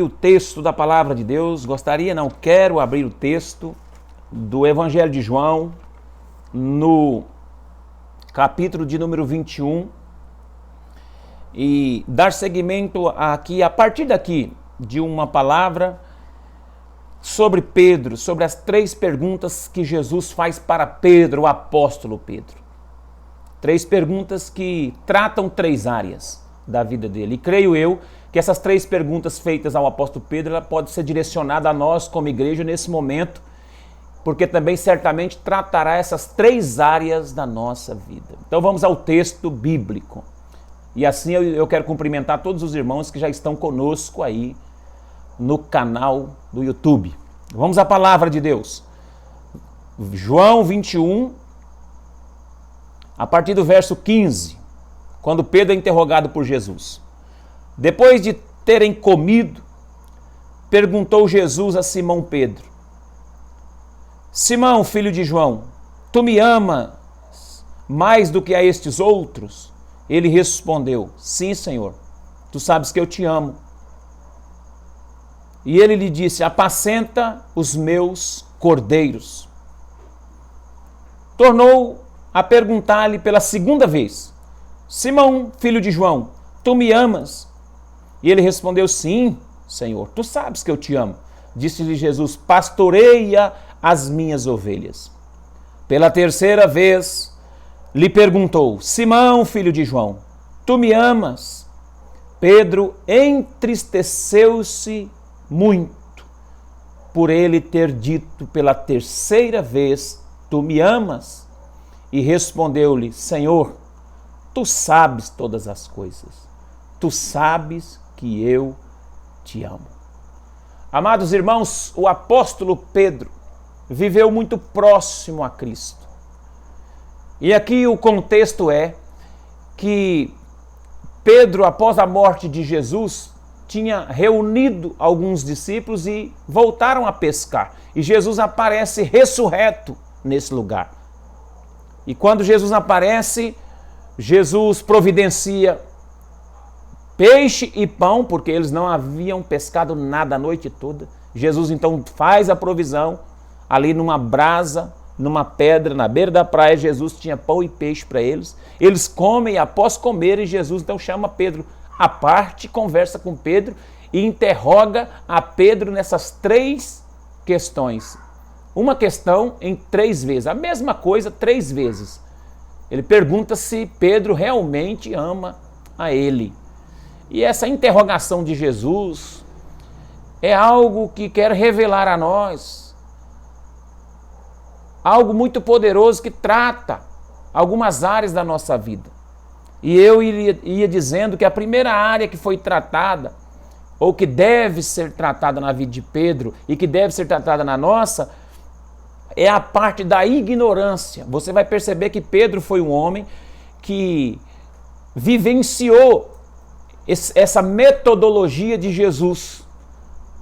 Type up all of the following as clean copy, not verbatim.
O texto da palavra de Deus, quero abrir o texto do Evangelho de João, no capítulo de número 21, e dar seguimento aqui, a partir daqui, de uma palavra sobre Pedro, sobre as 3 perguntas que Jesus faz para Pedro, o apóstolo Pedro. 3 perguntas que tratam 3 áreas da vida dele. E creio eu que essas 3 perguntas feitas ao apóstolo Pedro, ela pode ser direcionada a nós como igreja nesse momento, porque também certamente tratará essas 3 áreas da nossa vida. Então vamos ao texto bíblico. E assim eu quero cumprimentar todos os irmãos que já estão conosco aí no canal do YouTube. Vamos à palavra de Deus. João 21, a partir do verso 15, quando Pedro é interrogado por Jesus. Depois de terem comido, perguntou Jesus a Simão Pedro: Simão, filho de João, tu me amas mais do que a estes outros? Ele respondeu: Sim, Senhor, tu sabes que eu te amo. E ele lhe disse: apacenta os meus cordeiros. Tornou a perguntar-lhe pela segunda vez: Simão, filho de João, tu me amas? E ele respondeu: Sim, Senhor, tu sabes que eu te amo. Disse-lhe Jesus: pastoreia as minhas ovelhas. Pela terceira vez lhe perguntou: Simão, filho de João, tu me amas? Pedro entristeceu-se muito por ele ter dito pela terceira vez: tu me amas? E respondeu-lhe: Senhor, tu sabes todas as coisas. Tu sabes que eu te amo. Amados irmãos, o apóstolo Pedro viveu muito próximo a Cristo. E aqui o contexto é que Pedro, após a morte de Jesus, tinha reunido alguns discípulos e voltaram a pescar. E Jesus aparece ressurreto nesse lugar. E quando Jesus aparece, Jesus providencia peixe e pão, porque eles não haviam pescado nada a noite toda. Jesus então faz a provisão ali numa brasa, numa pedra, na beira da praia. Jesus tinha pão e peixe para eles. Eles comem, e após comerem, Jesus então chama Pedro à parte, conversa com Pedro e interroga a Pedro nessas 3 questões. Uma questão em 3 vezes, a mesma coisa 3 vezes. Ele pergunta se Pedro realmente ama a ele. E essa interrogação de Jesus é algo que quer revelar a nós algo muito poderoso que trata algumas áreas da nossa vida. E eu ia dizendo que a primeira área que foi tratada, ou que deve ser tratada na vida de Pedro e que deve ser tratada na nossa, é a parte da ignorância. Você vai perceber que Pedro foi um homem que vivenciou essa metodologia de Jesus,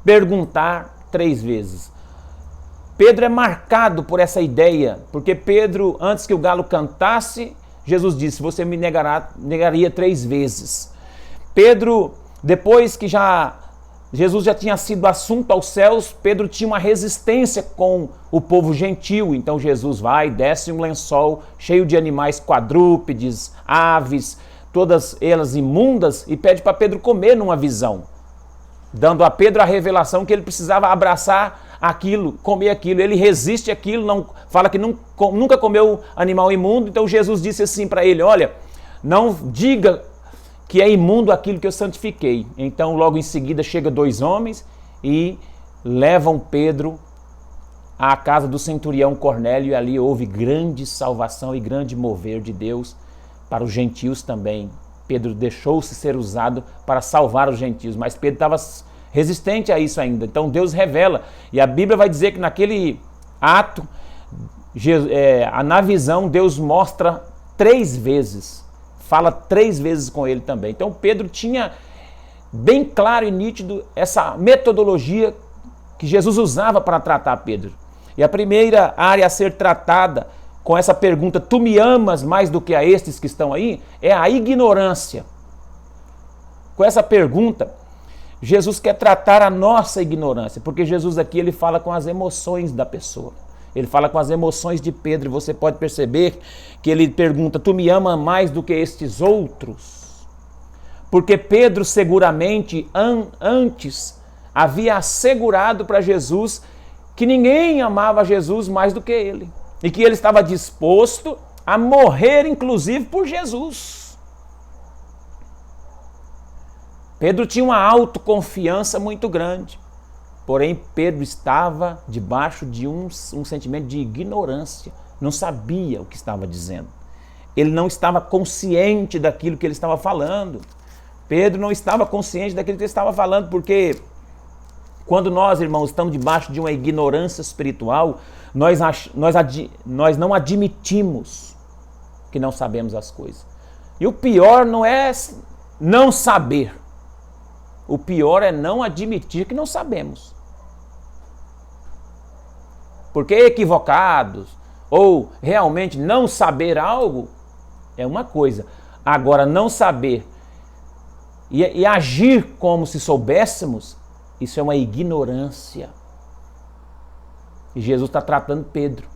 perguntar 3 vezes. Pedro é marcado por essa ideia, porque Pedro, antes que o galo cantasse, Jesus disse: você me negaria 3 vezes. Pedro, depois que Jesus já tinha sido assunto aos céus, Pedro tinha uma resistência com o povo gentil. Então Jesus vai, desce um lençol cheio de animais quadrúpedes, aves, todas elas imundas, e pede para Pedro comer numa visão, dando a Pedro a revelação que ele precisava abraçar aquilo, comer aquilo. Ele resiste aquilo, não, fala que nunca comeu animal imundo. Então Jesus disse assim para ele: olha, não diga que é imundo aquilo que eu santifiquei. Então logo em seguida chega 2 homens e levam Pedro à casa do centurião Cornélio, e ali houve grande salvação e grande mover de Deus para os gentios também. Pedro deixou-se ser usado para salvar os gentios, mas Pedro estava resistente a isso ainda. Então Deus revela, e a Bíblia vai dizer que naquele ato, na visão, Deus mostra 3 vezes, fala 3 vezes com ele também. Então Pedro tinha bem claro e nítido essa metodologia que Jesus usava para tratar Pedro. E a primeira área a ser tratada com essa pergunta: tu me amas mais do que a estes que estão aí? É a ignorância. Com essa pergunta, Jesus quer tratar a nossa ignorância, porque Jesus aqui ele fala com as emoções da pessoa. Ele fala com as emoções de Pedro, e você pode perceber que ele pergunta: tu me amas mais do que estes outros? Porque Pedro seguramente antes havia assegurado para Jesus que ninguém amava Jesus mais do que ele. E que ele estava disposto a morrer, inclusive, por Jesus. Pedro tinha uma autoconfiança muito grande. Porém, Pedro estava debaixo de um sentimento de ignorância. Não sabia o que estava dizendo. Ele não estava consciente daquilo que ele estava falando. Pedro não estava consciente daquilo que ele estava falando, porque quando nós, irmãos, estamos debaixo de uma ignorância espiritual, nós não admitimos que não sabemos as coisas. E o pior não é não saber. O pior é não admitir que não sabemos. Porque equivocados ou realmente não saber algo é uma coisa. Agora, não saber e agir como se soubéssemos, isso é uma ignorância. E Jesus está tratando Pedro.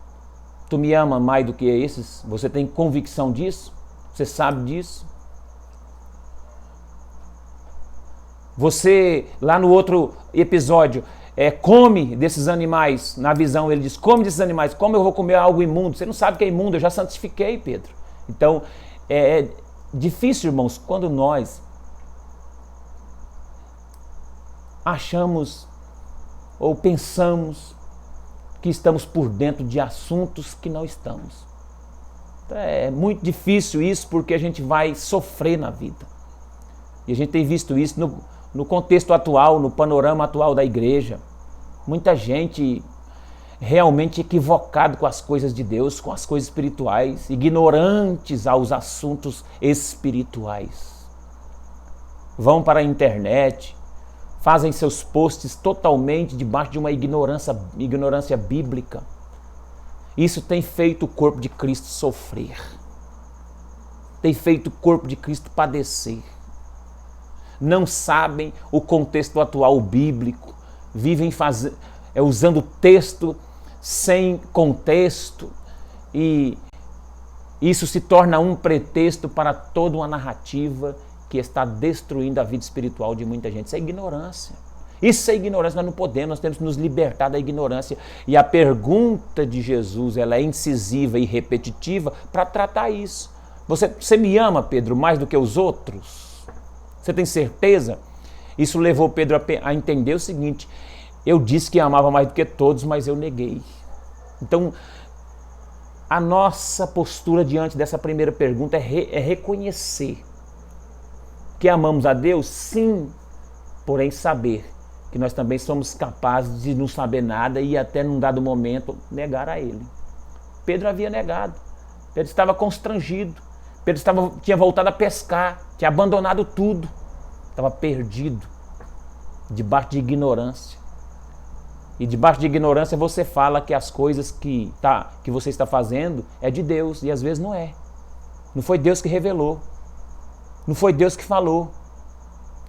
Tu me ama mais do que esses? Você tem convicção disso? Você sabe disso? Você, lá no outro episódio, come desses animais. Na visão ele diz: come desses animais. Como eu vou comer algo imundo? Você não sabe que é imundo, eu já santifiquei, Pedro. Então, é difícil, irmãos, quando nós achamos ou pensamos que estamos por dentro de assuntos que não estamos. É muito difícil isso, porque a gente vai sofrer na vida. E a gente tem visto isso no contexto atual, no panorama atual da igreja. Muita gente realmente equivocada com as coisas de Deus, com as coisas espirituais, ignorantes aos assuntos espirituais. Vão para a internet, fazem seus posts totalmente debaixo de uma ignorância bíblica. Isso tem feito o corpo de Cristo sofrer. Tem feito o corpo de Cristo padecer. Não sabem o contexto atual bíblico. Vivem usando texto sem contexto. E isso se torna um pretexto para toda uma narrativa que está destruindo a vida espiritual de muita gente. Isso é ignorância. Isso é ignorância, nós não podemos, nós temos que nos libertar da ignorância. E a pergunta de Jesus, ela é incisiva e repetitiva para tratar isso. Você me ama, Pedro, mais do que os outros? Você tem certeza? Isso levou Pedro a entender o seguinte: eu disse que amava mais do que todos, mas eu neguei. Então, a nossa postura diante dessa primeira pergunta é reconhecer que amamos a Deus, sim, porém saber que nós também somos capazes de não saber nada e até num dado momento negar a Ele. Pedro havia negado, Pedro estava constrangido, Pedro tinha voltado a pescar, tinha abandonado tudo, estava perdido, debaixo de ignorância. E debaixo de ignorância você fala que as coisas que você está fazendo é de Deus, e às vezes não é. Não foi Deus que revelou. Não foi Deus que falou.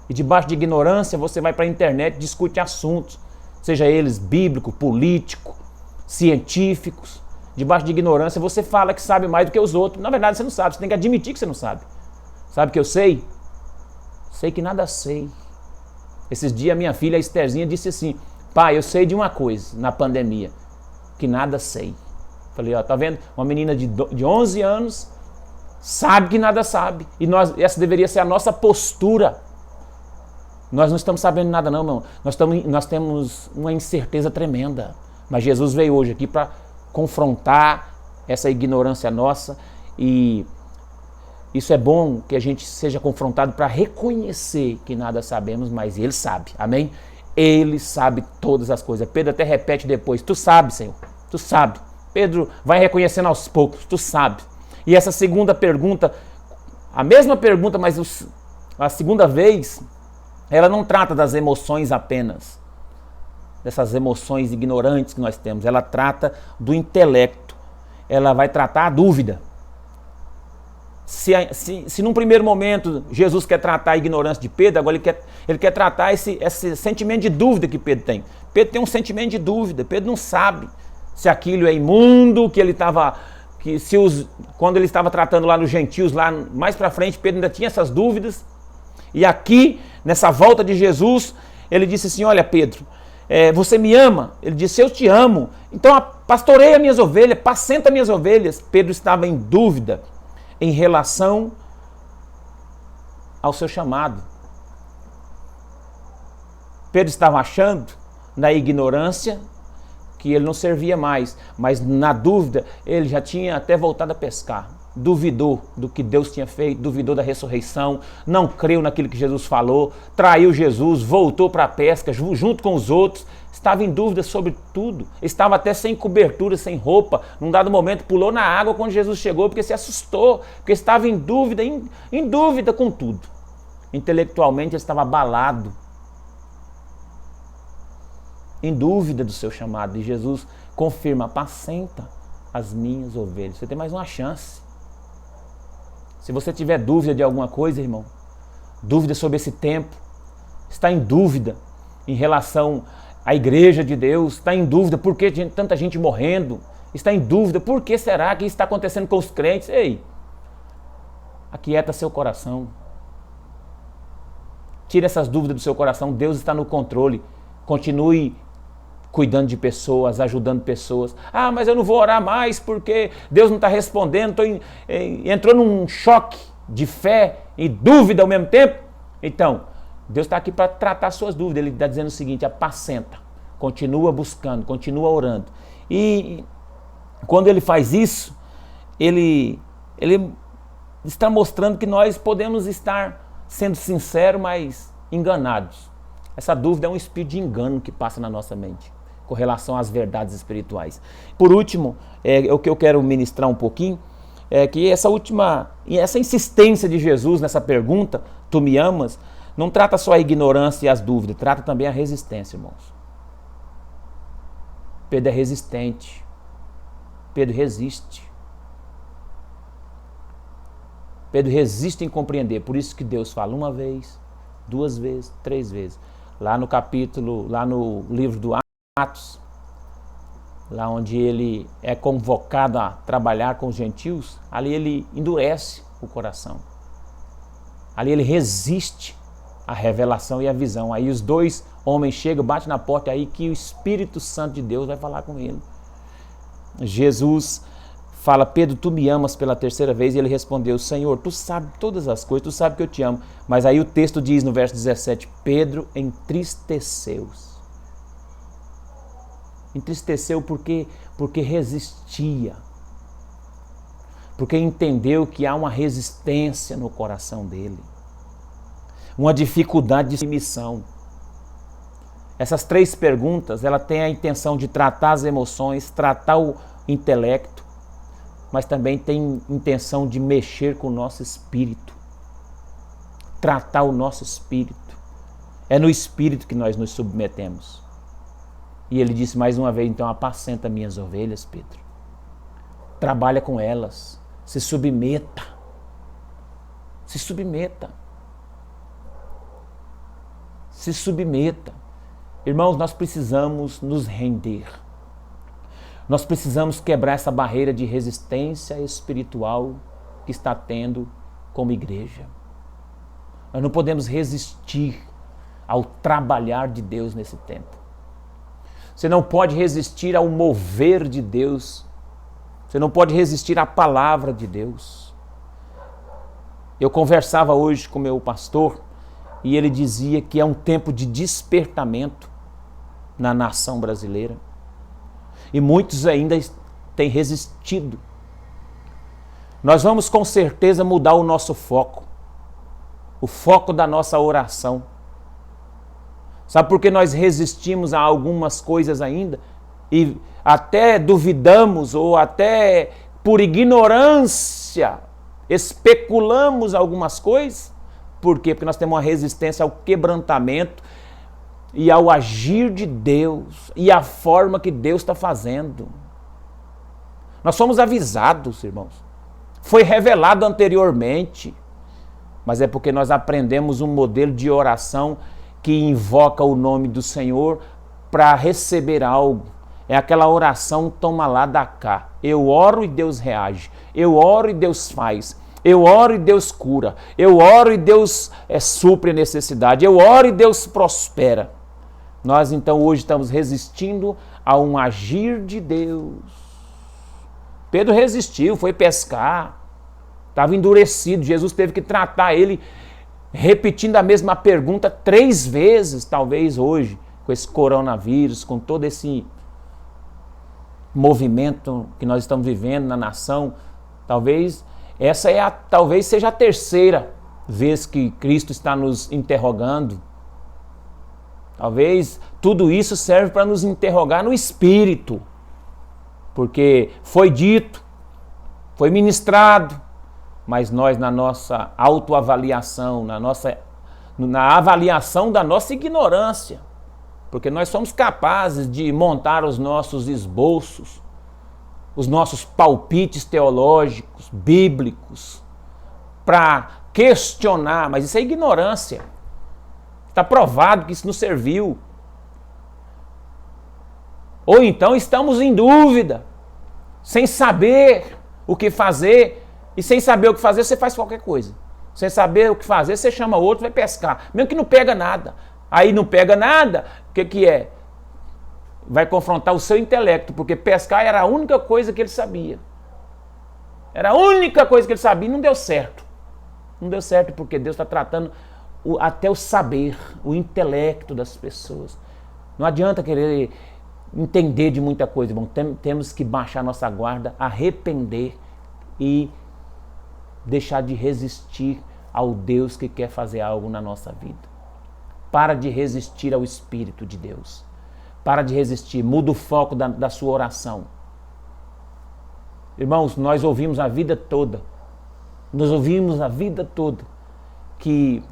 E debaixo de ignorância você vai para a internet e discute assuntos, seja eles bíblicos, políticos, científicos. Debaixo de ignorância você fala que sabe mais do que os outros. Na verdade você não sabe, você tem que admitir que você não sabe. Sabe o que eu sei? Sei que nada sei. Esses dias minha filha, a Estherzinha, disse assim: pai, eu sei de uma coisa na pandemia, que nada sei. Falei, ó, tá vendo? Uma menina de 11 anos sabe que nada sabe. E essa deveria ser a nossa postura. Nós não estamos sabendo nada não, irmão. Nós temos uma incerteza tremenda. Mas Jesus veio hoje aqui para confrontar essa ignorância nossa. E isso é bom que a gente seja confrontado para reconhecer que nada sabemos, mas Ele sabe. Amém? Ele sabe todas as coisas. Pedro até repete depois: tu sabe, Senhor, tu sabe. Pedro vai reconhecendo aos poucos: tu sabe. E essa segunda pergunta, a mesma pergunta, mas a segunda vez, ela não trata das emoções apenas, dessas emoções ignorantes que nós temos. Ela trata do intelecto. Ela vai tratar a dúvida. Se num primeiro momento Jesus quer tratar a ignorância de Pedro, agora ele quer tratar esse sentimento de dúvida que Pedro tem. Pedro tem um sentimento de dúvida, Pedro não sabe se aquilo é imundo, que ele estava... quando ele estava tratando lá nos gentios, lá mais para frente, Pedro ainda tinha essas dúvidas. E aqui, nessa volta de Jesus, ele disse assim, olha Pedro, você me ama? Ele disse, eu te amo. Então pastoreia minhas ovelhas, apacenta minhas ovelhas. Pedro estava em dúvida em relação ao seu chamado. Pedro estava achando, na ignorância, que ele não servia mais, mas na dúvida, ele já tinha até voltado a pescar. Duvidou do que Deus tinha feito, duvidou da ressurreição, não creu naquilo que Jesus falou, traiu Jesus, voltou para a pesca junto com os outros, estava em dúvida sobre tudo, estava até sem cobertura, sem roupa, num dado momento pulou na água quando Jesus chegou, porque se assustou, porque estava em dúvida com tudo. Intelectualmente ele estava abalado, em dúvida do seu chamado, e Jesus confirma, apacenta as minhas ovelhas. Você tem mais uma chance. Se você tiver dúvida de alguma coisa, irmão, dúvida sobre esse tempo, está em dúvida em relação à igreja de Deus, está em dúvida por que tanta gente morrendo, está em dúvida por que será que isso está acontecendo com os crentes, ei, aquieta seu coração, tire essas dúvidas do seu coração, Deus está no controle, continue cuidando de pessoas, ajudando pessoas. Ah, mas eu não vou orar mais porque Deus não está respondendo, entrou num choque de fé e dúvida ao mesmo tempo. Então, Deus está aqui para tratar suas dúvidas. Ele está dizendo o seguinte, apacenta, continua buscando, continua orando. E quando ele faz isso, ele está mostrando que nós podemos estar sendo sinceros, mas enganados. Essa dúvida é um espírito de engano que passa na nossa mente com relação às verdades espirituais. Por último, o que eu quero ministrar um pouquinho, é que essa insistência de Jesus nessa pergunta, tu me amas, não trata só a ignorância e as dúvidas, trata também a resistência, irmãos. Pedro é resistente. Pedro resiste. Pedro resiste em compreender, por isso que Deus fala uma vez, 2 vezes, 3 vezes. Lá no livro do Atos, lá onde ele é convocado a trabalhar com os gentios, ali ele endurece o coração. Ali ele resiste à revelação e à visão. Aí os 2 homens chegam, batem na porta, aí que o Espírito Santo de Deus vai falar com ele. Jesus fala, Pedro, tu me amas pela 3ª vez? E ele respondeu, Senhor, tu sabes todas as coisas, tu sabes que eu te amo. Mas aí o texto diz no verso 17, Pedro entristeceu-se. Entristeceu porque resistia. Porque entendeu que há uma resistência no coração dele. Uma dificuldade de submissão. Essas 3 perguntas, ela tem a intenção de tratar as emoções, tratar o intelecto, mas também tem intenção de mexer com o nosso espírito. Tratar o nosso espírito. É no espírito que nós nos submetemos. E ele disse mais uma vez, então apacenta minhas ovelhas, Pedro. Trabalha com elas. Se submeta. Se submeta. Se submeta. Irmãos, nós precisamos nos render. Nós precisamos quebrar essa barreira de resistência espiritual que está tendo como igreja. Nós não podemos resistir ao trabalhar de Deus nesse tempo. Você não pode resistir ao mover de Deus. Você não pode resistir à palavra de Deus. Eu conversava hoje com meu pastor e ele dizia que é um tempo de despertamento na nação brasileira. E muitos ainda têm resistido. Nós vamos com certeza mudar o nosso foco. O foco da nossa oração. Sabe por que nós resistimos a algumas coisas ainda? E até duvidamos ou até por ignorância especulamos algumas coisas? Por quê? Porque nós temos uma resistência ao quebrantamento e ao agir de Deus e à forma que Deus está fazendo. Nós somos avisados, irmãos. foi revelado anteriormente. Mas é porque nós aprendemos um modelo de oração que invoca o nome do Senhor para receber algo. É aquela oração toma lá, dá cá. Eu oro e Deus reage. Eu oro e Deus faz. Eu oro e Deus cura. Eu oro e Deus supre a necessidade. Eu oro e Deus prospera. Nós então hoje estamos resistindo a um agir de Deus. Pedro resistiu, foi pescar. Estava endurecido. Jesus teve que tratar ele repetindo a mesma pergunta 3 vezes, talvez hoje, com esse coronavírus, com todo esse movimento que nós estamos vivendo na nação. Talvez talvez seja a 3ª vez que Cristo está nos interrogando. Talvez tudo isso serve para nos interrogar no espírito, porque foi dito, foi ministrado, mas nós na nossa autoavaliação, na avaliação da nossa ignorância, porque nós somos capazes de montar os nossos esboços, os nossos palpites teológicos, bíblicos, para questionar, mas isso é ignorância. Está provado que isso não serviu. Ou então estamos em dúvida, sem saber o que fazer, e sem saber o que fazer você faz qualquer coisa. Sem saber o que fazer você chama outro, vai pescar, mesmo que não pega nada. Aí não pega nada, o que é? Vai confrontar o seu intelecto, porque pescar era a única coisa que ele sabia. Era a única coisa que ele sabia e não deu certo. Não deu certo porque Deus está tratando até o saber, o intelecto das pessoas. Não adianta querer entender de muita coisa, irmão. Temos que baixar nossa guarda, arrepender e deixar de resistir ao Deus que quer fazer algo na nossa vida. Para de resistir ao Espírito de Deus. Para de resistir, muda o foco da sua oração. Irmãos, nós ouvimos a vida toda que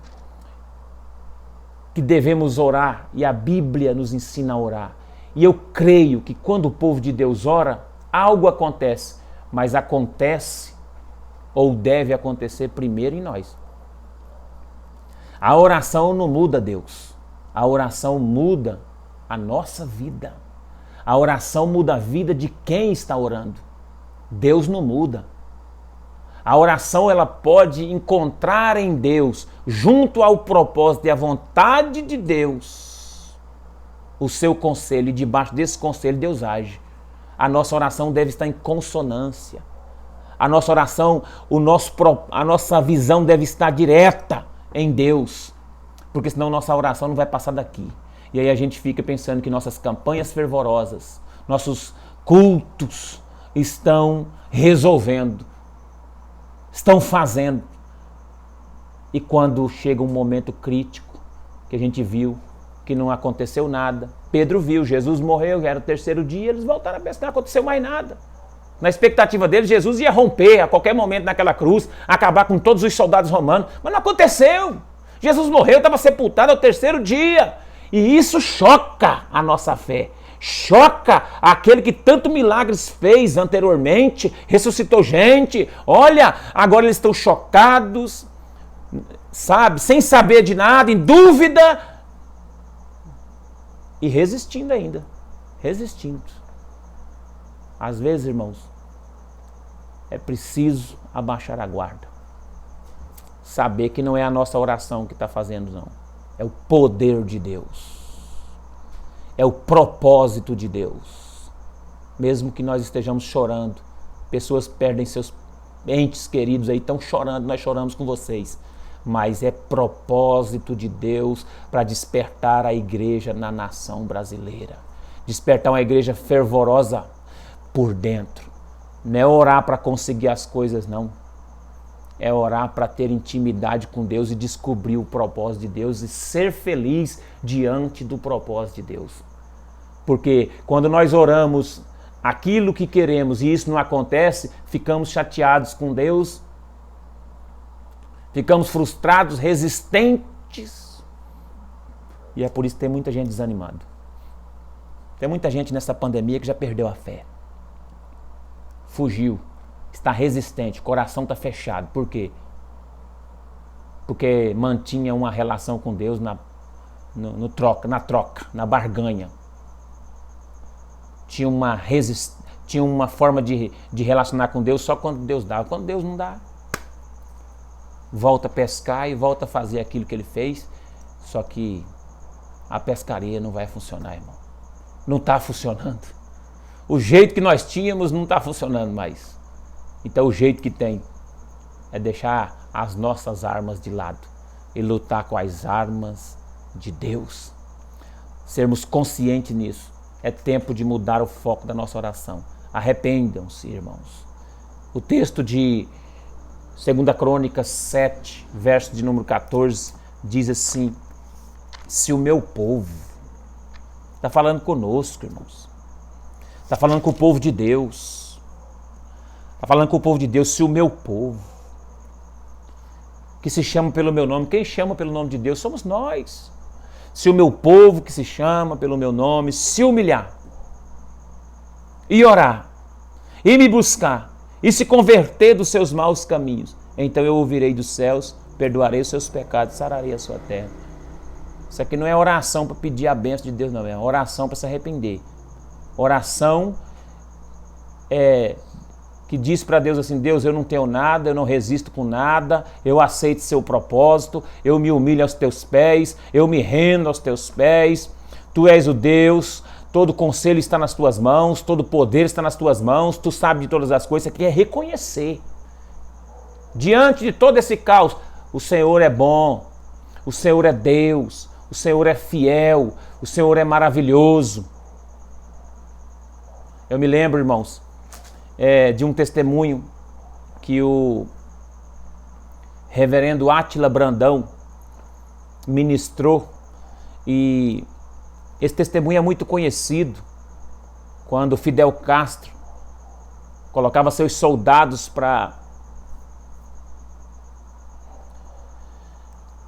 devemos orar, e a Bíblia nos ensina a orar. E eu creio que quando o povo de Deus ora, algo acontece, mas acontece ou deve acontecer primeiro em nós. A oração não muda Deus, a oração muda a nossa vida. A oração muda a vida de quem está orando. Deus não muda. A oração ela pode encontrar em Deus, junto ao propósito e à vontade de Deus, o seu conselho, e debaixo desse conselho Deus age. A nossa oração deve estar em consonância. A nossa oração, a nossa visão deve estar direta em Deus, porque senão nossa oração não vai passar daqui. E aí a gente fica pensando que nossas campanhas fervorosas, nossos cultos estão resolvendo, estão fazendo. E quando chega um momento crítico, que a gente viu que não aconteceu nada, Pedro viu, Jesus morreu, era o 3º dia, eles voltaram a pescar, não aconteceu mais nada. Na expectativa deles, Jesus ia romper a qualquer momento naquela cruz, acabar com todos os soldados romanos, mas não aconteceu. Jesus morreu, estava sepultado ao 3º dia. E isso choca a nossa fé. Choca aquele que tanto milagres fez anteriormente, ressuscitou gente. Olha, agora eles estão chocados, sabe, sem saber de nada, em dúvida e resistindo ainda. Resistindo. Às vezes, irmãos, é preciso abaixar a guarda. Saber que não é a nossa oração que está fazendo, não. É o poder de Deus. É o propósito de Deus. Mesmo que nós estejamos chorando, pessoas perdem seus entes queridos aí, estão chorando, nós choramos com vocês. Mas é propósito de Deus para despertar a igreja na nação brasileira. Despertar uma igreja fervorosa por dentro. Não é orar para conseguir as coisas, não. É orar para ter intimidade com Deus e descobrir o propósito de Deus e ser feliz diante do propósito de Deus. Porque quando nós oramos aquilo que queremos e isso não acontece, ficamos chateados com Deus, ficamos frustrados, resistentes. E é por isso que tem muita gente desanimada. Tem muita gente nessa pandemia que já perdeu a fé. Fugiu. está resistente, o coração está fechado. Por quê? Porque mantinha uma relação com Deus na troca, na barganha. Tinha uma forma de relacionar com Deus só quando Deus dava. Quando Deus não dá, volta a pescar e volta a fazer aquilo que ele fez. Só que a pescaria não vai funcionar, irmão. Não está funcionando. O jeito que nós tínhamos não está funcionando mais. Então o jeito que tem é deixar as nossas armas de lado e lutar com as armas de Deus. Sermos conscientes nisso. É tempo de mudar o foco da nossa oração. Arrependam-se, irmãos. O texto de 2 Crônicas 7, verso de número 14, diz assim: se o meu povo, está falando conosco, irmãos, está falando com o povo de Deus, está falando com o povo de Deus, se o meu povo, que se chama pelo meu nome, quem chama pelo nome de Deus somos nós. Se o meu povo que se chama pelo meu nome se humilhar e orar e me buscar e se converter dos seus maus caminhos, então eu ouvirei dos céus, perdoarei os seus pecados, sararei a sua terra. Isso aqui não é oração para pedir a bênção de Deus, não, é oração para se arrepender. Oração que diz para Deus assim: Deus, eu não tenho nada, eu não resisto com nada, eu aceito seu propósito, eu me humilho aos teus pés, eu me rendo aos teus pés, tu és o Deus, todo conselho está nas tuas mãos, todo poder está nas tuas mãos, tu sabes de todas as coisas. Isso aqui é reconhecer. Diante de todo esse caos, o Senhor é bom, o Senhor é Deus, o Senhor é fiel, o Senhor é maravilhoso. Eu me lembro, irmãos, de um testemunho que o reverendo Átila Brandão ministrou, e esse testemunho é muito conhecido. Quando Fidel Castro colocava seus soldados para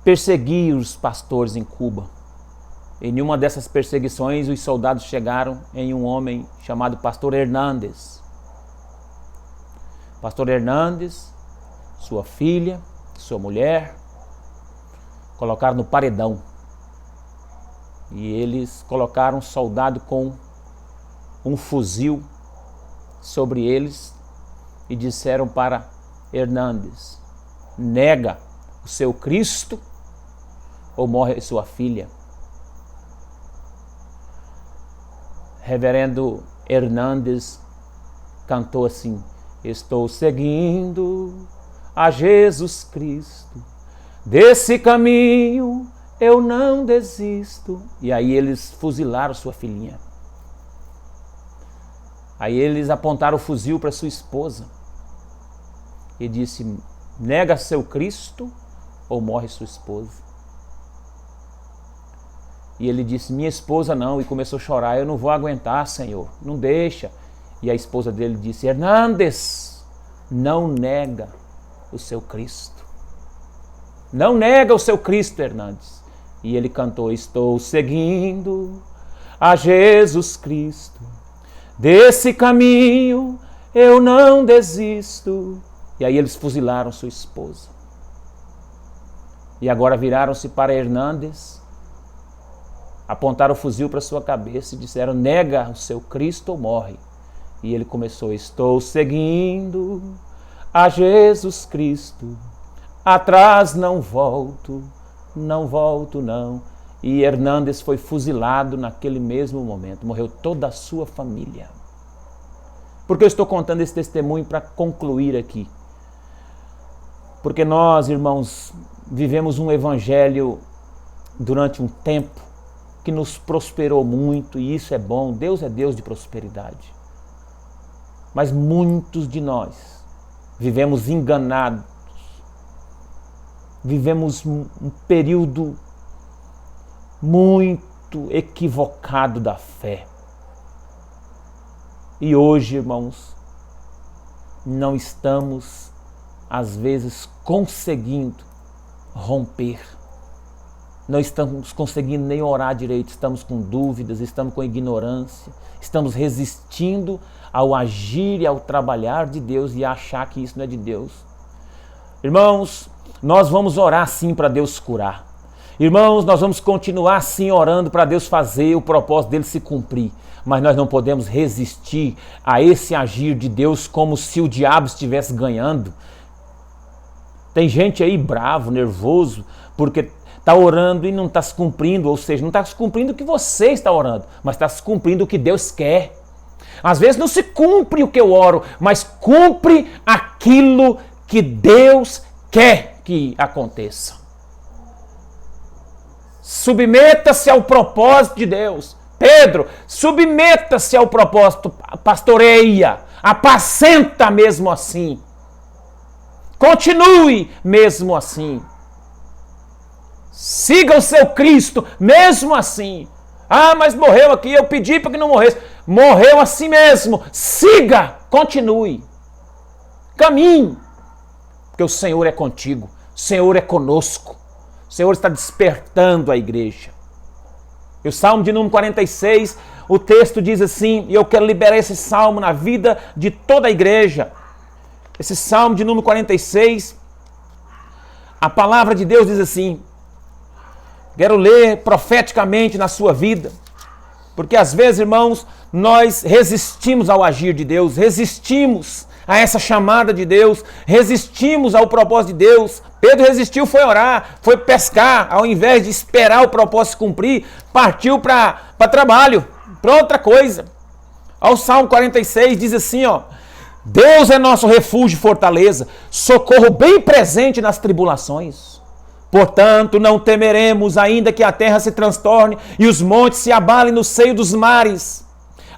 perseguir os pastores em Cuba. Em uma dessas perseguições, os soldados chegaram em um homem chamado Pastor Hernández. Pastor Hernández, sua filha, sua mulher, colocaram no paredão. E eles colocaram um soldado com um fuzil sobre eles e disseram para Hernández: nega o seu Cristo ou morre sua filha. Reverendo Hernández cantou assim: estou seguindo a Jesus Cristo, desse caminho eu não desisto. E aí eles fuzilaram sua filhinha. Aí eles apontaram o fuzil para sua esposa e disse: nega seu Cristo ou morre sua esposa. E ele disse: minha esposa não. E começou a chorar: eu não vou aguentar, Senhor, não deixa. E a esposa dele disse: Hernández, não nega o seu Cristo. Não nega o seu Cristo, Hernández. E ele cantou: estou seguindo a Jesus Cristo, desse caminho eu não desisto. E aí eles fuzilaram sua esposa. E agora viraram-se para Hernández, apontaram o fuzil para sua cabeça e disseram: nega o seu Cristo ou morre. E ele começou: estou seguindo a Jesus Cristo, atrás não volto, não volto não. E Hernández foi fuzilado naquele mesmo momento, morreu toda a sua família. Por que eu estou contando esse testemunho? Para concluir aqui. Porque nós, irmãos, vivemos um evangelho durante um tempo que nos prosperou muito, e isso é bom. Deus é Deus de prosperidade. Mas muitos de nós vivemos enganados, vivemos um período muito equivocado da fé. E hoje, irmãos, não estamos, às vezes, conseguindo romper. não estamos conseguindo nem orar direito, estamos com dúvidas, estamos com ignorância, estamos resistindo ao agir e ao trabalhar de Deus e achar que isso não é de Deus. Irmãos, nós vamos orar sim para Deus curar. Irmãos, nós vamos continuar sim orando para Deus fazer o propósito dele se cumprir. Mas nós não podemos resistir a esse agir de Deus como se o diabo estivesse ganhando. Tem gente aí bravo, nervoso, porque está orando e não está se cumprindo, ou seja, não está se cumprindo o que você está orando, mas está se cumprindo o que Deus quer. Às vezes não se cumpre o que eu oro, mas cumpre aquilo que Deus quer que aconteça. Submeta-se ao propósito de Deus. Pedro, submeta-se ao propósito, pastoreia, apacenta mesmo assim. Continue mesmo assim. Siga o seu Cristo mesmo assim. Ah, mas morreu aqui, eu pedi para que não morresse. Morreu assim mesmo. Siga, continue. Caminhe. Porque o Senhor é contigo, o Senhor é conosco. O Senhor está despertando a igreja. E o Salmo de número 46, o texto diz assim, e eu quero liberar esse salmo na vida de toda a igreja. Esse Salmo de número 46, a palavra de Deus diz assim, quero ler profeticamente na sua vida, porque às vezes, irmãos, nós resistimos ao agir de Deus, resistimos a essa chamada de Deus, resistimos ao propósito de Deus. Pedro resistiu, foi orar, foi pescar, ao invés de esperar o propósito se cumprir, partiu para trabalho, para outra coisa. O Salmo 46 diz assim, ó, Deus é nosso refúgio e fortaleza, socorro bem presente nas tribulações. Portanto, não temeremos, ainda que a terra se transtorne e os montes se abalem no seio dos mares,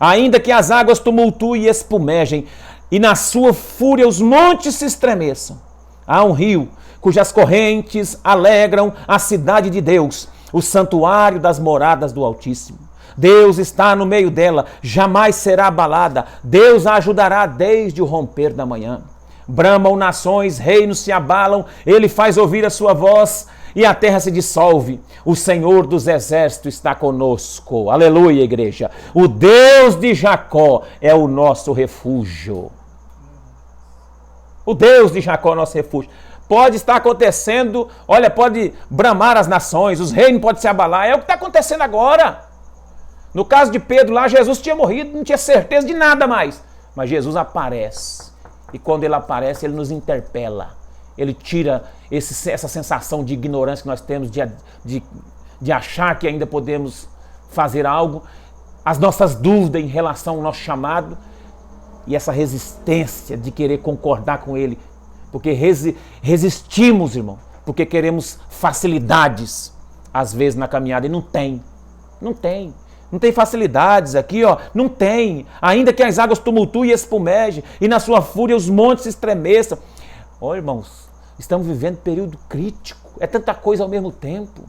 ainda que as águas tumultuem e espumejem, e na sua fúria os montes se estremeçam. Há um rio cujas correntes alegram a cidade de Deus, o santuário das moradas do Altíssimo. Deus está no meio dela, jamais será abalada. Deus a ajudará desde o romper da manhã. Bramam nações, reinos se abalam, ele faz ouvir a sua voz e a terra se dissolve. O Senhor dos exércitos está conosco. Aleluia, igreja. O Deus de Jacó é o nosso refúgio. O Deus de Jacó é o nosso refúgio. Pode estar acontecendo, olha, pode bramar as nações, os reinos podem se abalar. É o que está acontecendo agora. No caso de Pedro lá, Jesus tinha morrido, não tinha certeza de nada mais. Mas Jesus aparece. E quando ele aparece, ele nos interpela. Ele tira essa sensação de ignorância que nós temos, de achar que ainda podemos fazer algo, as nossas dúvidas em relação ao nosso chamado e essa resistência de querer concordar com ele. Porque resistimos, irmão, porque queremos facilidades, às vezes, na caminhada. E não tem. Não tem. Não tem facilidades aqui, ó. Não tem. Ainda que as águas tumultuem e espumejem, e na sua fúria os montes se estremeçam. Ó, irmãos, estamos vivendo um período crítico. É tanta coisa ao mesmo tempo.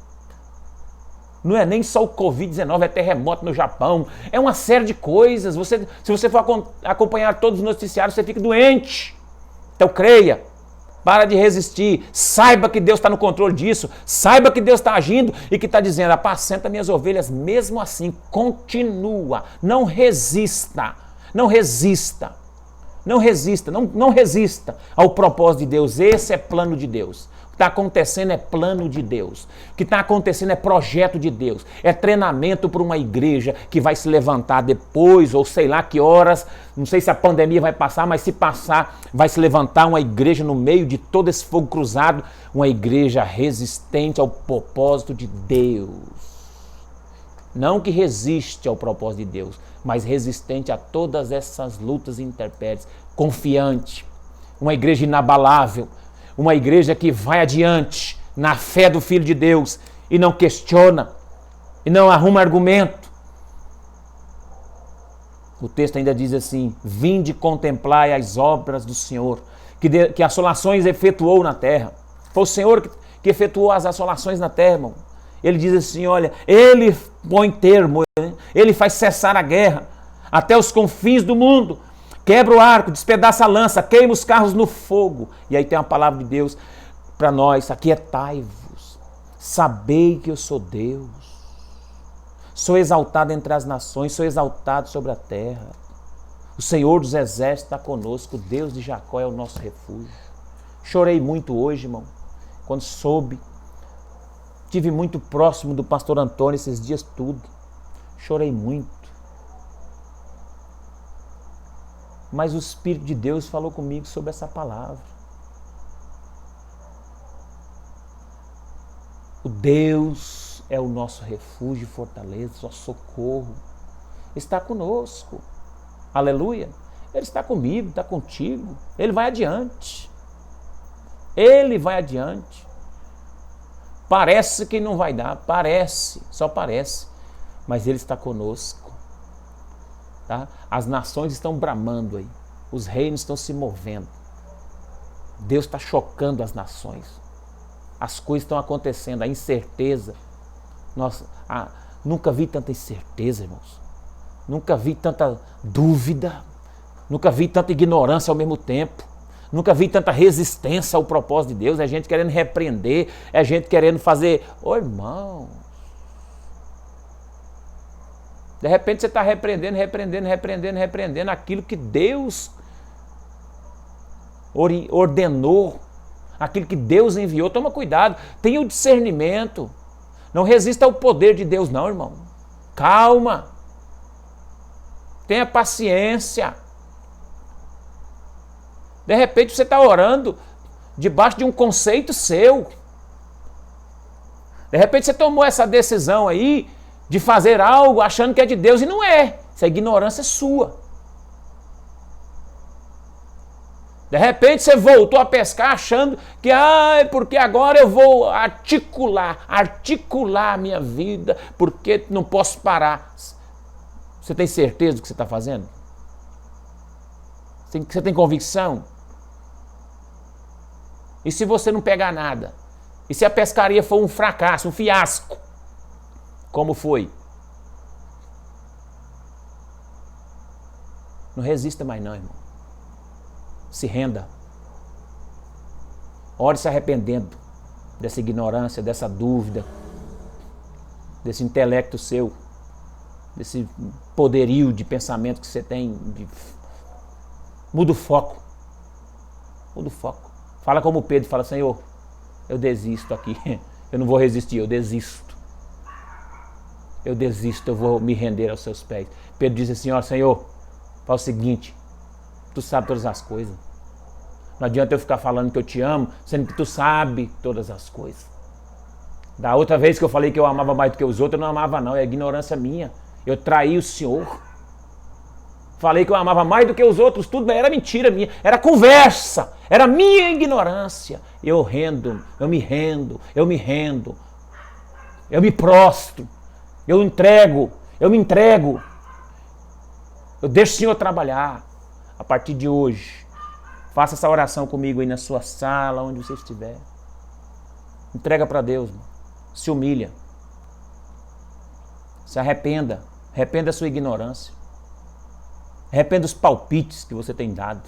Não é nem só o Covid-19, é terremoto no Japão. É uma série de coisas. Se você for acompanhar todos os noticiários, você fica doente. Então creia. Para de resistir, saiba que Deus está no controle disso, saiba que Deus está agindo e que está dizendo, apacenta minhas ovelhas, mesmo assim, continua, não resista, não resista, não resista, não resista ao propósito de Deus. Esse é plano de Deus. O que está acontecendo é plano de Deus. O que está acontecendo é projeto de Deus. É treinamento para uma igreja que vai se levantar depois, ou sei lá que horas, não sei se a pandemia vai passar, mas se passar, vai se levantar uma igreja no meio de todo esse fogo cruzado, uma igreja resistente ao propósito de Deus. Não que resiste ao propósito de Deus, mas resistente a todas essas lutas e intempéries, confiante, uma igreja inabalável, uma igreja que vai adiante na fé do Filho de Deus e não questiona, e não arruma argumento. O texto ainda diz assim, vinde contemplai as obras do Senhor, que assolações efetuou na terra. Foi o Senhor que efetuou as assolações na terra, irmão. Ele diz assim, olha, ele põe termo, ele faz cessar a guerra até os confins do mundo. Quebra o arco, despedaça a lança, queima os carros no fogo. E aí tem uma palavra de Deus para nós, aquietai-vos. Sabei que eu sou Deus. Sou exaltado entre as nações, sou exaltado sobre a terra. O Senhor dos exércitos está conosco, o Deus de Jacó é o nosso refúgio. Chorei muito hoje, irmão, quando soube. Estive muito próximo do pastor Antônio esses dias tudo. Chorei muito. Mas o Espírito de Deus falou comigo sobre essa palavra. O Deus é o nosso refúgio e fortaleza, nosso socorro. Está conosco. Aleluia. Ele está comigo, está contigo. Ele vai adiante. Ele vai adiante. Parece que não vai dar, parece, só parece. Mas Ele está conosco. Tá? As nações estão bramando aí. Os reinos estão se movendo. Deus está chocando as nações. As coisas estão acontecendo, a incerteza. Nossa, nunca vi tanta incerteza, irmãos. Nunca vi tanta dúvida. Nunca vi tanta ignorância ao mesmo tempo. Nunca vi tanta resistência ao propósito de Deus. É gente querendo repreender, é gente querendo fazer... Ô, irmão... De repente você está repreendendo aquilo que Deus ordenou, aquilo que Deus enviou. Toma cuidado, tenha o discernimento. Não resista ao poder de Deus não, irmão. Calma. Tenha paciência. De repente você está orando debaixo de um conceito seu. De repente você tomou essa decisão aí de fazer algo achando que é de Deus e não é. Isso é ignorância sua. De repente você voltou a pescar achando que porque agora eu vou articular a minha vida, porque não posso parar. Você tem certeza do que você está fazendo? Você tem convicção? E se você não pegar nada? E se a pescaria for um fracasso, um fiasco? Como foi? Não resista mais não, irmão. Se renda. Ore se arrependendo dessa ignorância, dessa dúvida, desse intelecto seu, desse poderio de pensamento que você tem. Muda o foco. Muda o foco. Fala como Pedro, fala: Senhor, eu desisto aqui. Eu não vou resistir, eu desisto. Eu desisto, eu vou me render aos seus pés. Pedro diz assim: ó, Senhor, fala o seguinte, tu sabe todas as coisas. Não adianta eu ficar falando que eu te amo, sendo que tu sabe todas as coisas. Da outra vez que eu falei que eu amava mais do que os outros, eu não amava não, é ignorância minha. Eu traí o Senhor. Falei que eu amava mais do que os outros, tudo era mentira minha, era conversa, era minha ignorância. Eu me prostro. Eu me entrego. Eu deixo o Senhor trabalhar. A partir de hoje, faça essa oração comigo aí na sua sala, onde você estiver. Entrega para Deus, mano. Se humilha. Se arrependa. Arrependa da sua ignorância. Arrependa dos palpites que você tem dado.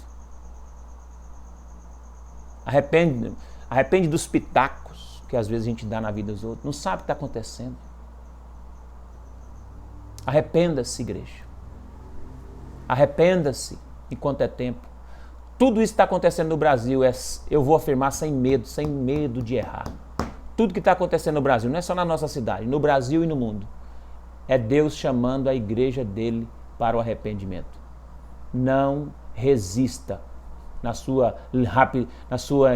Arrepende dos pitacos que às vezes a gente dá na vida dos outros. Não sabe o que está acontecendo. Arrependa-se, igreja. Arrependa-se enquanto é tempo. Tudo isso que está acontecendo no Brasil, eu vou afirmar sem medo de errar. Tudo que está acontecendo no Brasil, não é só na nossa cidade, no Brasil e no mundo, é Deus chamando a igreja dele para o arrependimento. Não resista na sua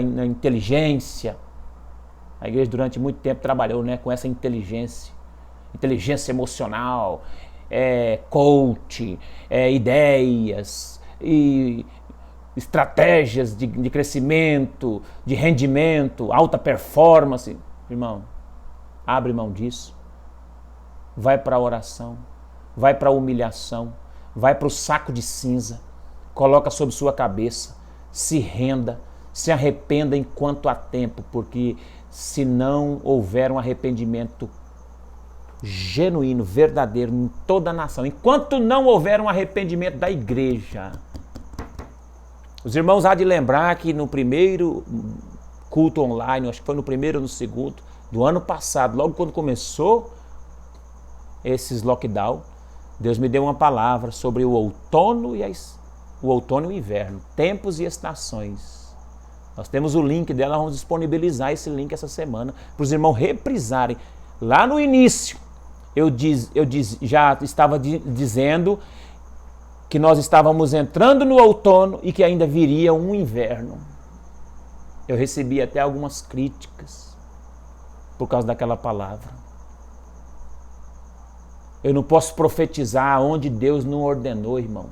inteligência. A igreja durante muito tempo trabalhou, com essa inteligência emocional, coach, ideias e estratégias de crescimento, de rendimento, alta performance. Irmão, abre mão disso. Vai para a oração, vai para a humilhação, vai para o saco de cinza, coloca sobre sua cabeça, se renda, se arrependa enquanto há tempo, porque se não houver um arrependimento genuíno, verdadeiro em toda a nação, enquanto não houver um arrependimento da igreja, os irmãos há de lembrar que no primeiro culto online, acho que foi no primeiro ou no segundo, do ano passado, logo quando começou esses lockdown, Deus me deu uma palavra sobre o outono e o inverno, tempos e estações. Nós temos o link dela, vamos disponibilizar esse link essa semana para os irmãos reprisarem. Lá no início, já estava dizendo que nós estávamos entrando no outono e que ainda viria um inverno. Eu recebi até algumas críticas por causa daquela palavra. Eu não posso profetizar onde Deus não ordenou, irmão.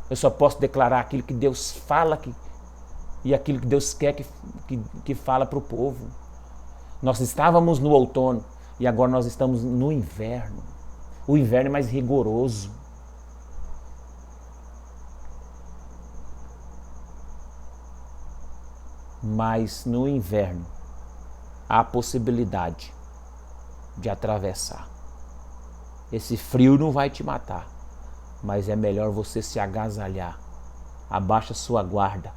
Eu só posso declarar aquilo que Deus fala e aquilo que Deus quer que fala para o povo. Nós estávamos no outono e agora nós estamos no inverno. O inverno é mais rigoroso. Mas no inverno há a possibilidade de atravessar. Esse frio não vai te matar, mas é melhor você se agasalhar. Abaixa sua guarda,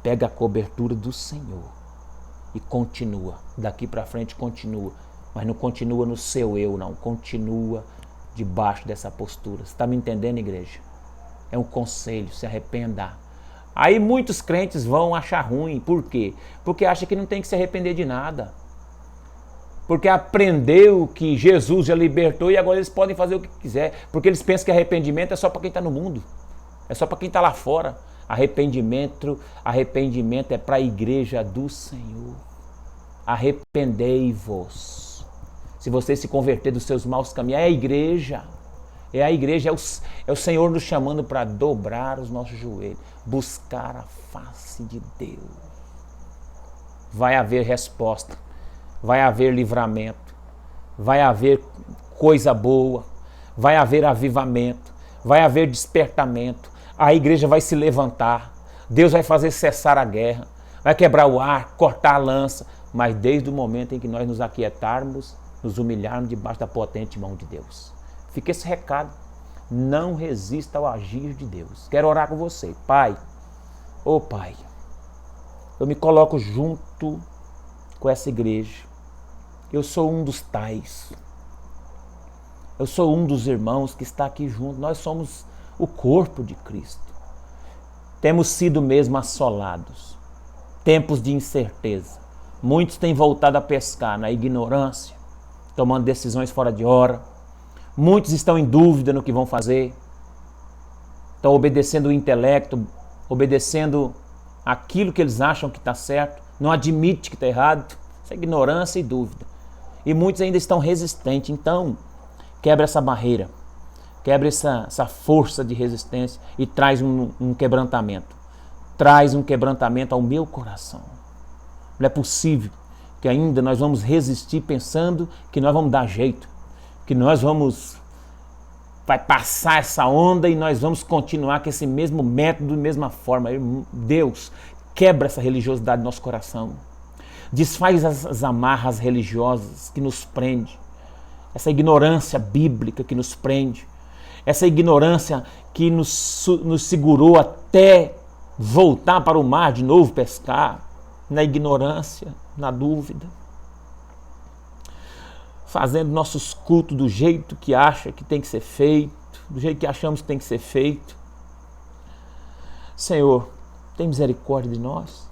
pega a cobertura do Senhor e continua. Daqui para frente continua, mas não continua no seu eu, não. Continua debaixo dessa postura. Você está me entendendo, igreja? É um conselho, se arrependa. Aí muitos crentes vão achar ruim. Por quê? Porque acham que não tem que se arrepender de nada. Porque aprendeu que Jesus já libertou e agora eles podem fazer o que quiser. Porque eles pensam que arrependimento é só para quem está no mundo. É só para quem está lá fora. Arrependimento é para a igreja do Senhor. Arrependei-vos. Se você se converter dos seus maus caminhos, é a igreja. É a igreja, é o Senhor nos chamando para dobrar os nossos joelhos. Buscar a face de Deus. Vai haver resposta. Vai haver livramento, vai haver coisa boa, vai haver avivamento, vai haver despertamento, a igreja vai se levantar, Deus vai fazer cessar a guerra, vai quebrar o ar, cortar a lança, mas desde o momento em que nós nos aquietarmos, nos humilharmos debaixo da potente mão de Deus. Fica esse recado, não resista ao agir de Deus. Quero orar com você, Pai, Pai, eu me coloco junto com essa igreja. Eu sou um dos tais. Eu sou um dos irmãos que está aqui junto. Nós somos o corpo de Cristo. Temos sido mesmo assolados. Tempos de incerteza. Muitos têm voltado a pescar na ignorância, tomando decisões fora de hora. Muitos estão em dúvida no que vão fazer. Estão obedecendo o intelecto, obedecendo aquilo que eles acham que está certo. Não admite que está errado. Isso é ignorância e dúvida. E muitos ainda estão resistentes. Então, quebra essa barreira. Quebra essa força de resistência e traz um quebrantamento. Traz um quebrantamento ao meu coração. Não é possível que ainda nós vamos resistir pensando que nós vamos dar jeito. Que nós vai passar essa onda e nós vamos continuar com esse mesmo método, mesma forma. Deus, quebra essa religiosidade do nosso coração. Desfaz as amarras religiosas que nos prende, essa ignorância bíblica que nos prende, essa ignorância que nos segurou até voltar para o mar de novo pescar, na ignorância, na dúvida, fazendo nossos cultos do jeito que acha que tem que ser feito, do jeito que achamos que tem que ser feito. Senhor, tem misericórdia de nós.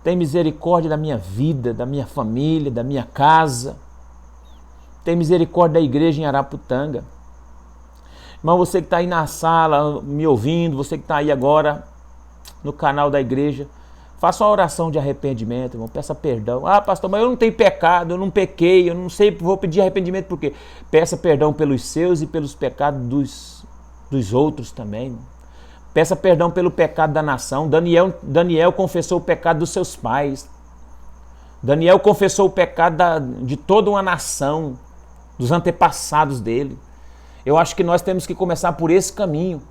Tem misericórdia da minha vida, da minha família, da minha casa. Tem misericórdia da igreja em Araputanga. Irmão, você que está aí na sala me ouvindo, você que está aí agora no canal da igreja, faça uma oração de arrependimento, irmão, peça perdão. Ah, pastor, mas eu não tenho pecado, eu não pequei, eu não sei, vou pedir arrependimento por quê? Peça perdão pelos seus e pelos pecados dos outros também. Peça perdão pelo pecado da nação. Daniel confessou o pecado dos seus pais. Daniel confessou o pecado de toda uma nação, dos antepassados dele. Eu acho que nós temos que começar por esse caminho.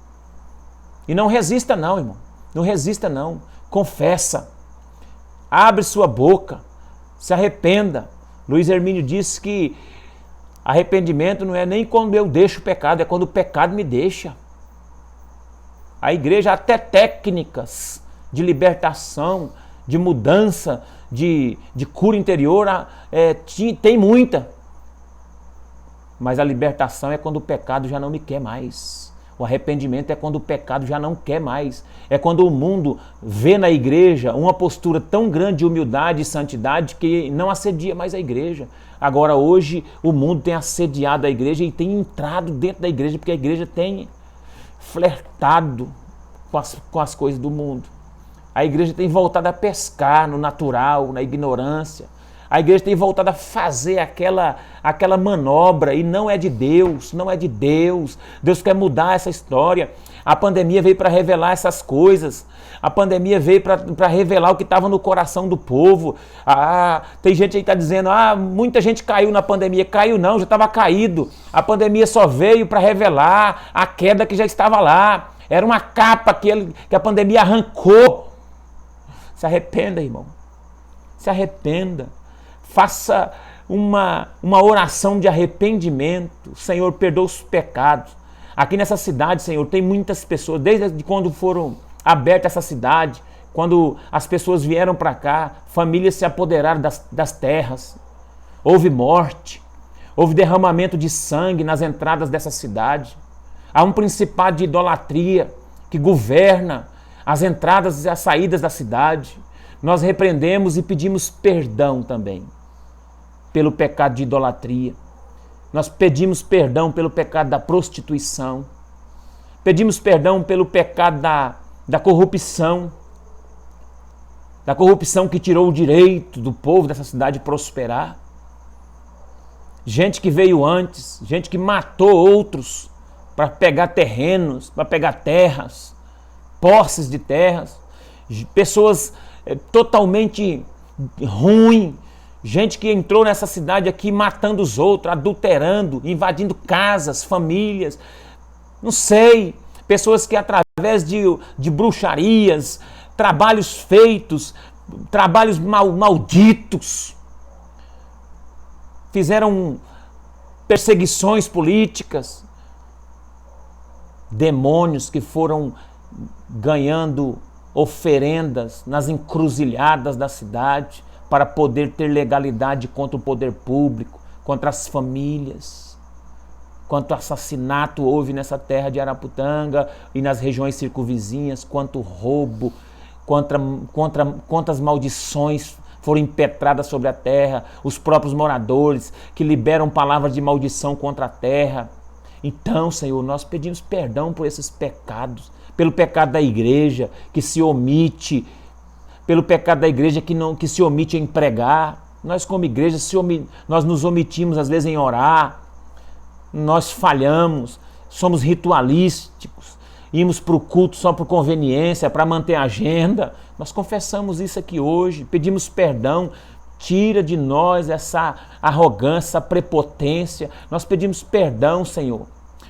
E não resista não, irmão. Não resista não. Confessa. Abre sua boca. Se arrependa. Luiz Hermínio disse que arrependimento não é nem quando eu deixo o pecado, é quando o pecado me deixa. A igreja até técnicas de libertação, de mudança, de cura interior, tem muita. Mas a libertação é quando o pecado já não me quer mais. O arrependimento é quando o pecado já não quer mais. É quando o mundo vê na igreja uma postura tão grande de humildade e santidade que não assedia mais a igreja. Agora hoje o mundo tem assediado a igreja e tem entrado dentro da igreja porque a igreja tem flertado com as coisas do mundo. A igreja tem voltado a pescar no natural, na ignorância. A igreja tem voltado a fazer aquela manobra e não é de Deus, não é de Deus. Deus quer mudar essa história. A pandemia veio para revelar essas coisas. A pandemia veio para revelar o que estava no coração do povo. Tem gente aí que está dizendo, muita gente caiu na pandemia. Caiu não, já estava caído. A pandemia só veio para revelar a queda que já estava lá. Era uma capa que a pandemia arrancou. Se arrependa, irmão. Se arrependa. Faça uma oração de arrependimento. Senhor, perdoa os pecados. Aqui nessa cidade, Senhor, tem muitas pessoas, desde quando foram aberta essa cidade, quando as pessoas vieram para cá, famílias se apoderaram das terras. Houve morte, houve derramamento de sangue nas entradas dessa cidade. Há um principado de idolatria que governa as entradas e as saídas da cidade. Nós repreendemos e pedimos perdão também pelo pecado de idolatria. Nós pedimos perdão pelo pecado da prostituição. Pedimos perdão pelo pecado da corrupção. Da corrupção que tirou o direito do povo dessa cidade prosperar. Gente que veio antes, gente que matou outros para pegar terrenos, para pegar terras, posses de terras. Pessoas totalmente ruins. Gente que entrou nessa cidade aqui matando os outros, adulterando, invadindo casas, famílias, não sei, pessoas que através de bruxarias, trabalhos feitos, trabalhos malditos, fizeram perseguições políticas, demônios que foram ganhando oferendas nas encruzilhadas da cidade, para poder ter legalidade contra o poder público, contra as famílias. Quanto assassinato houve nessa terra de Araputanga e nas regiões circunvizinhas, quanto roubo, quantas maldições foram impetradas sobre a terra, os próprios moradores que liberam palavras de maldição contra a terra. Então, Senhor, nós pedimos perdão por esses pecados, pelo pecado da igreja que se omite, pelo pecado da igreja que se omite em pregar. Nós como igreja nós nos omitimos às vezes em orar, nós falhamos, somos ritualísticos, íamos para o culto só por conveniência, para manter a agenda. Nós confessamos isso aqui hoje, pedimos perdão, tira de nós essa arrogância, essa prepotência. Nós pedimos perdão, Senhor.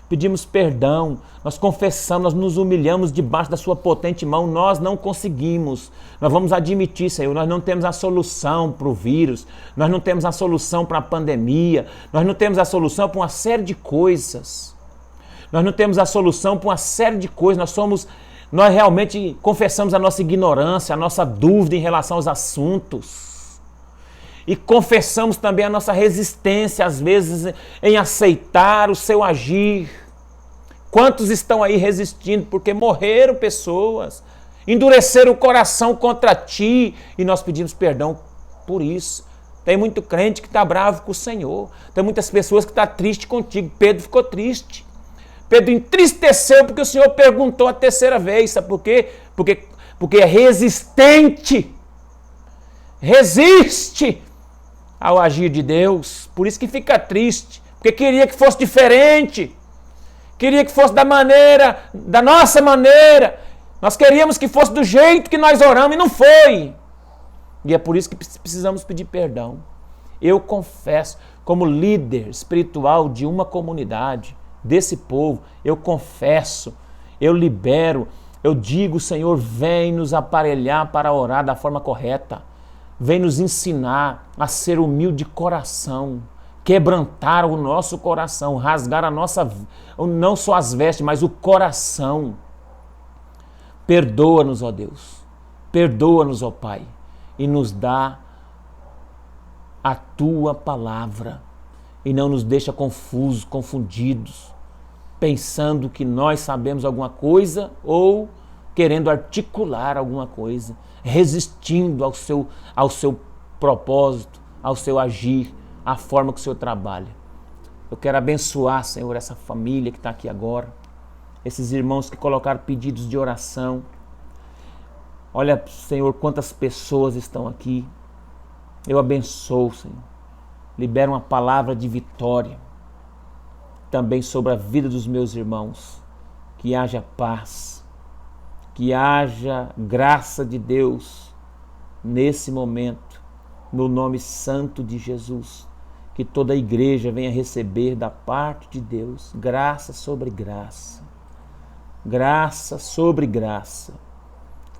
Pedimos perdão, nós confessamos, nós nos humilhamos debaixo da sua potente mão, nós não conseguimos, nós vamos admitir, Senhor, nós não temos a solução para o vírus, nós não temos a solução para a pandemia, nós não temos a solução para uma série de coisas, nós não temos a solução para uma série de coisas, nós realmente confessamos a nossa ignorância, a nossa dúvida em relação aos assuntos, e confessamos também a nossa resistência, às vezes, em aceitar o seu agir. Quantos estão aí resistindo porque morreram pessoas, endureceram o coração contra ti, e nós pedimos perdão por isso. Tem muito crente que está bravo com o Senhor, tem muitas pessoas que estão tristes contigo. Pedro ficou triste, Pedro entristeceu porque o Senhor perguntou a terceira vez, sabe por quê? Porque é resistente, resiste ao agir de Deus, por isso que fica triste, porque queria que fosse diferente, queria que fosse da nossa maneira, nós queríamos que fosse do jeito que nós oramos e não foi, e é por isso que precisamos pedir perdão. Eu confesso, como líder espiritual de uma comunidade, desse povo, eu confesso, eu libero, eu digo, Senhor, vem nos aparelhar para orar da forma correta, vem nos ensinar a ser humilde de coração, quebrantar o nosso coração, rasgar não só as vestes, mas o coração. Perdoa-nos, ó Deus, perdoa-nos, ó Pai. e nos dá a tua palavra e não nos deixa confusos, confundidos, pensando que nós sabemos alguma coisa ou querendo articular alguma coisa, resistindo ao seu propósito, ao seu agir, à forma que o Senhor trabalha. Eu quero abençoar, Senhor, essa família que está aqui agora, esses irmãos que colocaram pedidos de oração. Olha, Senhor, quantas pessoas estão aqui. Eu abençoo, Senhor. Libero uma palavra de vitória também sobre a vida dos meus irmãos. Que haja paz, que haja graça de Deus nesse momento, no nome santo de Jesus. Que toda a igreja venha receber da parte de Deus graça sobre graça, graça sobre graça,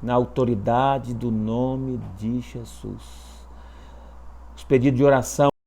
na autoridade do nome de Jesus. Os pedidos de oração